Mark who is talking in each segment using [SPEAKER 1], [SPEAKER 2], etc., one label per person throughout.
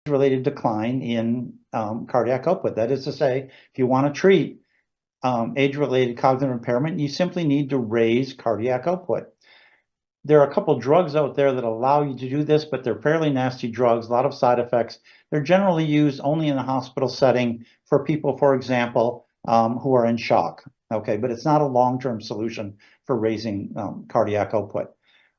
[SPEAKER 1] age-related decline in cardiac output. That is to say, if you want to treat age-related cognitive impairment, you simply need to raise cardiac output. There are a couple drugs out there that allow you to do this, but they're fairly nasty drugs, a lot of side effects. They're generally used only in a hospital setting for people, for example, who are in shock. Okay, but it's not a long-term solution for raising cardiac output.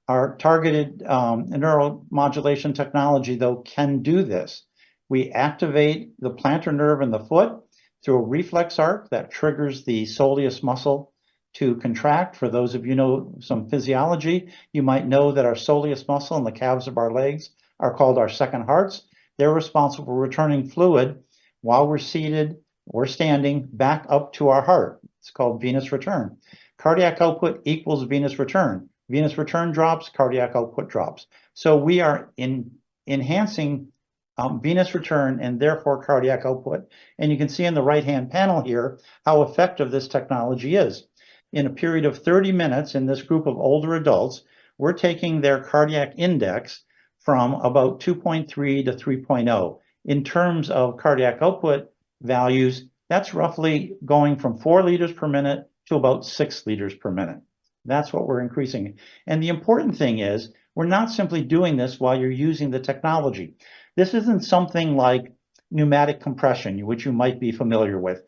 [SPEAKER 1] Our targeted neuromodulation technology, though, can do this. We activate the plantar nerve in the foot through a reflex arc that triggers the soleus muscle to contract. For those of you know some physiology, you might know that our soleus muscle and the calves of our legs are called our second hearts. They're responsible for returning fluid while we're seated or standing back up to our heart. It's called venous return. Cardiac output equals venous return. Venous return drops, cardiac output drops. So we are enhancing venous return and therefore cardiac output. And you can see in the right-hand panel here how effective this technology is. In a period of 30 minutes in this group of older adults, we're taking their cardiac index from about 2.3 to 3.0. In terms of cardiac output values, that's roughly going from 4 liters per minute to about 6 liters per minute. That's what we're increasing. And the important thing is, we're not simply doing this while you're using the technology. This isn't something like pneumatic compression, which you might be familiar with.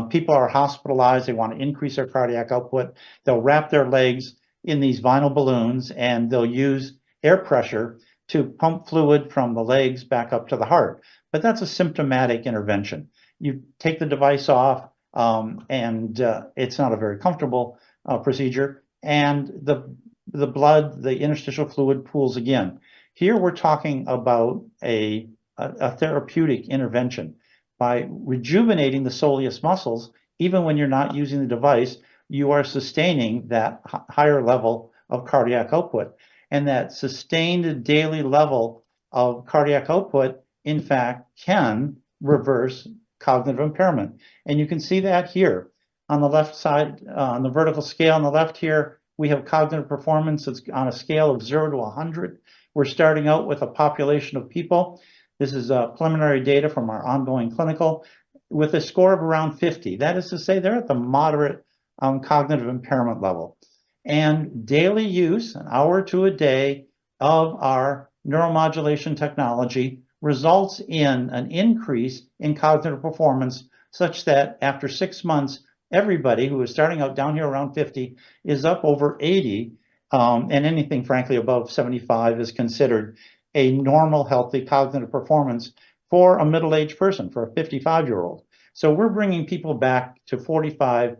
[SPEAKER 1] People are hospitalized, they want to increase their cardiac output. They'll wrap their legs in these vinyl balloons and they'll use air pressure to pump fluid from the legs back up to the heart. But that's a symptomatic intervention. You take the device off and it's not a very comfortable procedure, and the blood, the interstitial fluid pools again. Here we're talking about a therapeutic intervention. By rejuvenating the soleus muscles, even when you're not using the device, you are sustaining that higher level of cardiac output. And that sustained daily level of cardiac output, in fact, can reverse cognitive impairment. And you can see that here. On the left side, on the vertical scale on the left here, we have cognitive performance that's on a scale of 0 to 100. We're starting out with a population of people. This is preliminary data from our ongoing clinical with a score of around 50. That is to say, they're at the moderate cognitive impairment level. And daily use, an hour to a day, of our neuromodulation technology results in an increase in cognitive performance such that after 6 months, everybody who is starting out down here around 50 is up over 80, and anything, frankly, above 75 is considered a normal, healthy cognitive performance for a middle-aged person, for a 55-year-old. So we're bringing people back to 45,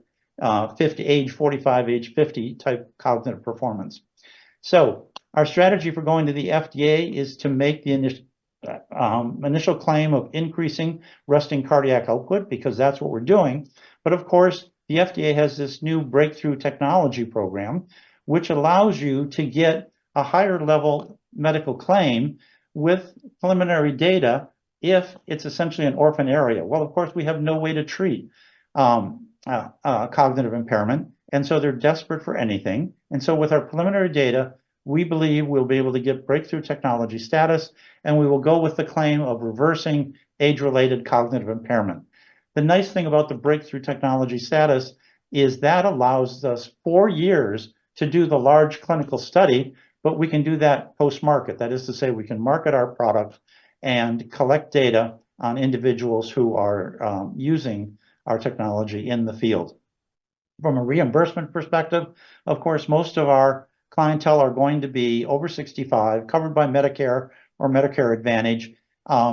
[SPEAKER 1] 50, age 45, age 50 type cognitive performance. So our strategy for going to the FDA is to make the initial claim of increasing resting cardiac output, because that's what we're doing. But of course, the FDA has this new breakthrough technology program, which allows you to get a higher level medical claim with preliminary data if it's essentially an orphan area. Well, of course, we have no way to treat cognitive impairment, and so they're desperate for anything. And so with our preliminary data, we believe we'll be able to get breakthrough technology status, and we will go with the claim of reversing age-related cognitive impairment. The nice thing about the breakthrough technology status is that allows us 4 years to do the large clinical study, but we can do that post-market. That is to say, we can market our product and collect data on individuals who are using our technology in the field. From a reimbursement perspective, of course, most of our clientele are going to be over 65, covered by Medicare or Medicare Advantage.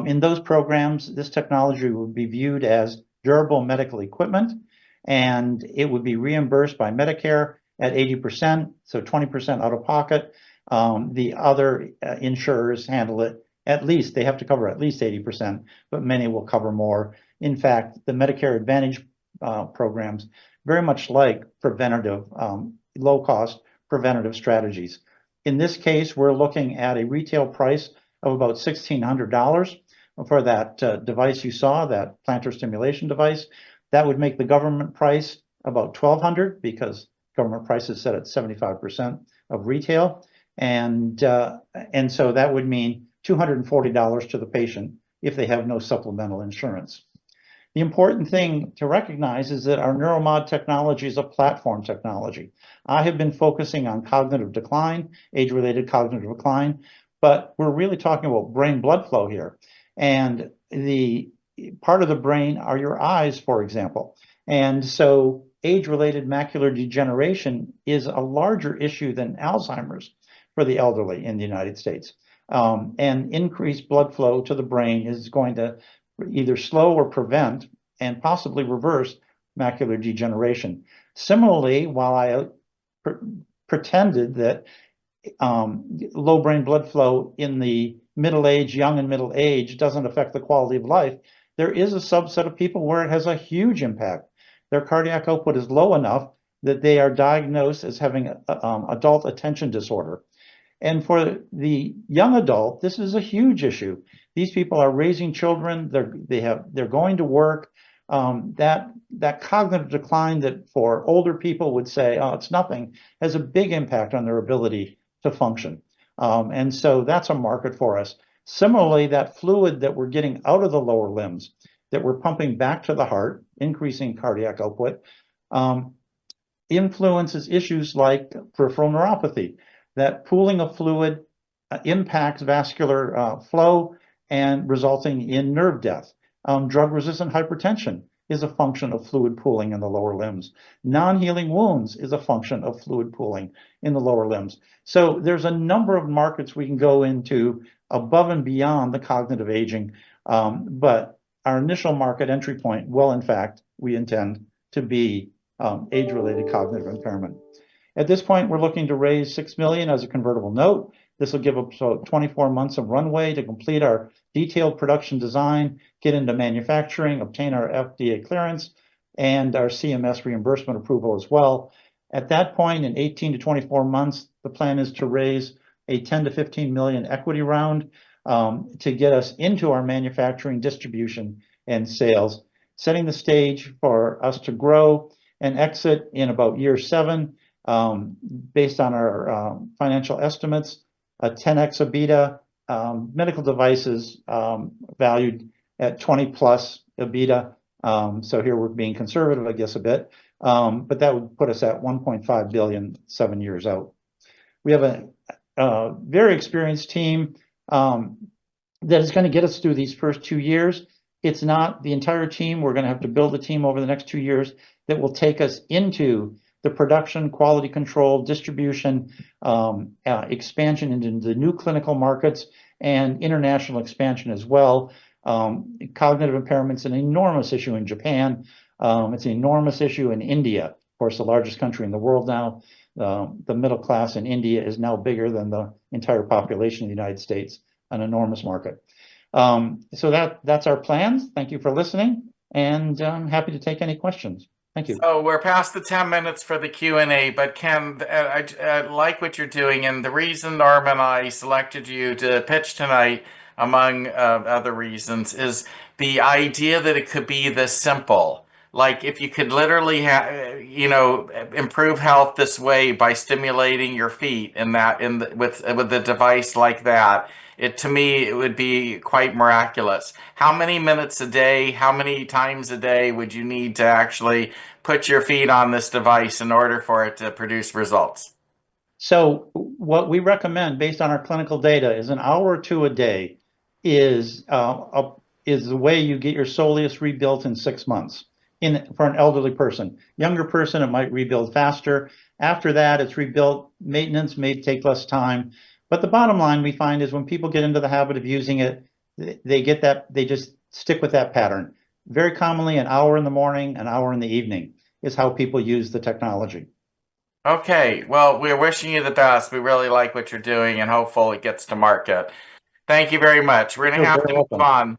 [SPEAKER 1] In those programs, this technology would be viewed as durable medical equipment, and it would be reimbursed by Medicare at 80%, so 20% out of pocket. The other insurers handle it at least, they have to cover at least 80%, but many will cover more. In fact, the Medicare Advantage programs very much like preventative, low-cost preventative strategies. In this case, we're looking at a retail price of about $1,600 for that device you saw, that plantar stimulation device. That would make the government price about $1,200, because government price is set at 75% of retail. And so that would mean $240 to the patient if they have no supplemental insurance. The important thing to recognize is that our neuromod technology is a platform technology. I have been focusing on cognitive decline, age-related cognitive decline, but we're really talking about brain blood flow here. And the part of the brain are your eyes, for example. And so age-related macular degeneration is a larger issue than Alzheimer's for the elderly in the United States. And increased blood flow to the brain is going to either slow or prevent and possibly reverse macular degeneration. Similarly, while I pretended that low brain blood flow in the middle age, young and middle age doesn't affect the quality of life, there is a subset of people where it has a huge impact. Their cardiac output is low enough that they are diagnosed as having adult attention disorder. And for the young adult, this is a huge issue. These people are raising children. They're going to work. That cognitive decline that for older people would say, oh, it's nothing, has a big impact on their ability to function. And so that's a market for us. Similarly, that fluid that we're getting out of the lower limbs, that we're pumping back to the heart, increasing cardiac output, influences issues like peripheral neuropathy. That pooling of fluid impacts vascular flow and resulting in nerve death. Drug-resistant hypertension is a function of fluid pooling in the lower limbs. Non-healing wounds is a function of fluid pooling in the lower limbs. So there's a number of markets we can go into above and beyond the cognitive aging, but our initial market entry point, well, in fact, we intend to be age-related cognitive impairment. At this point, we're looking to raise $6 million as a convertible note. This will give us 24 months of runway to complete our detailed production design, get into manufacturing, obtain our FDA clearance, and our CMS reimbursement approval as well. At that point, in 18 to 24 months, the plan is to raise a 10 to 15 million equity round to get us into our manufacturing, distribution, and sales, setting the stage for us to grow and exit in about year 7. Based on our financial estimates, a 10x EBITDA, medical devices valued at 20 plus EBITDA. So here we're being conservative, I guess, a bit, but that would put us at 1.5 billion 7 years out. We have a very experienced team that is going to get us through these first 2 years. It's not the entire team. We're going to have to build a team over the next 2 years that will take us into the production, quality control, distribution, expansion into the new clinical markets, and international expansion as well. Cognitive impairment's an enormous issue in Japan. It's an enormous issue in India, of course, the largest country in the world now. The middle class in India is now bigger than the entire population of the United States, an enormous market. So that's our plans. Thank you for listening, and I'm happy to take any questions. Thank you.
[SPEAKER 2] So we're past the 10 minutes for the Q&A, but Ken, I like what you're doing, and the reason Norm and I selected you to pitch tonight, among other reasons, is the idea that it could be this simple. Like if you could literally, improve health this way by stimulating your feet with a device like that. To me, it would be quite miraculous. How many minutes a day, how many times a day would you need to actually put your feet on this device in order for it to produce results?
[SPEAKER 1] So what we recommend based on our clinical data is an hour or 2 a day is the way you get your soleus rebuilt in 6 months for an elderly person. Younger person, it might rebuild faster. After that, it's rebuilt. Maintenance may take less time. But the bottom line we find is when people get into the habit of using it, they just stick with that pattern. Very commonly, an hour in the morning, an hour in the evening is how people use the technology.
[SPEAKER 2] Okay, well, we're wishing you the best. We really like what you're doing and hopefully it gets to market. Thank you very much. We're going to have to move on.